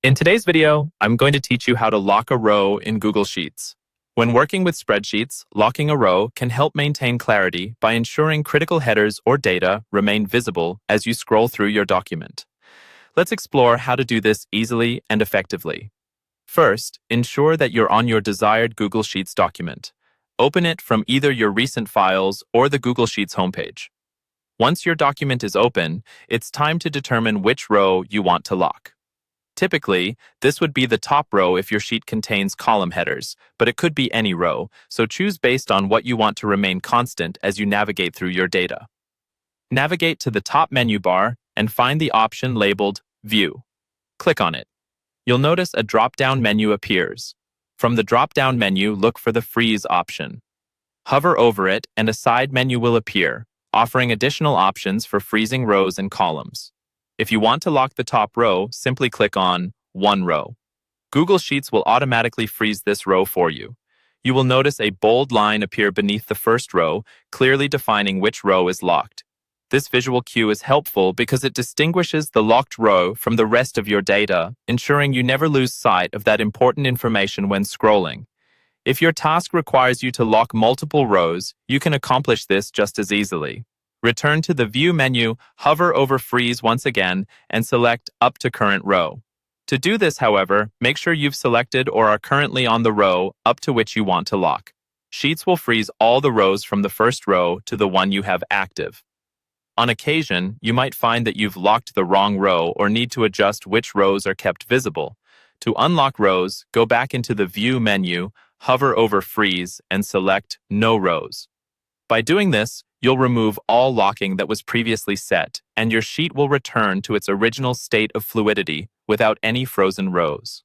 In today's video, I'm going to teach you how to lock a row in Google Sheets. When working with spreadsheets, locking a row can help maintain clarity by ensuring critical headers or data remain visible as you scroll through your document. Let's explore how to do this easily and effectively. First, ensure that you're on your desired Google Sheets document. Open it from either your recent files or the Google Sheets homepage. Once your document is open, it's time to determine which row you want to lock. Typically, this would be the top row if your sheet contains column headers, but it could be any row, so choose based on what you want to remain constant as you navigate through your data. Navigate to the top menu bar and find the option labeled View. Click on it. You'll notice a drop-down menu appears. From the drop-down menu, look for the Freeze option. Hover over it and a side menu will appear, offering additional options for freezing rows and columns. If you want to lock the top row, simply click on One Row. Google Sheets will automatically freeze this row for you. You will notice a bold line appear beneath the first row, clearly defining which row is locked. This visual cue is helpful because it distinguishes the locked row from the rest of your data, ensuring you never lose sight of that important information when scrolling. If your task requires you to lock multiple rows, you can accomplish this just as easily. Return to the View menu, hover over Freeze once again, and select Up to Current Row. To do this, however, make sure you've selected or are currently on the row up to which you want to lock. Sheets will freeze all the rows from the first row to the one you have active. On occasion, you might find that you've locked the wrong row or need to adjust which rows are kept visible. To unlock rows, go back into the View menu, hover over Freeze, and select No Rows. By doing this, you'll remove all locking that was previously set, and your sheet will return to its original state of fluidity without any frozen rows.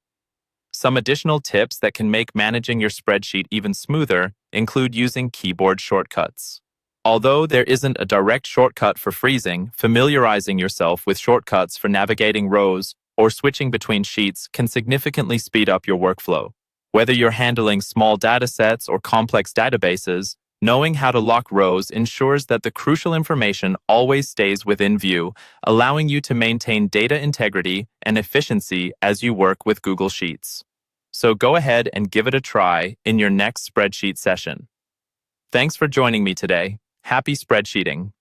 Some additional tips that can make managing your spreadsheet even smoother include using keyboard shortcuts. Although there isn't a direct shortcut for freezing, familiarizing yourself with shortcuts for navigating rows or switching between sheets can significantly speed up your workflow. Whether you're handling small data sets or complex databases, knowing how to lock rows ensures that the crucial information always stays within view, allowing you to maintain data integrity and efficiency as you work with Google Sheets. So go ahead and give it a try in your next spreadsheet session. Thanks for joining me today. Happy spreadsheeting!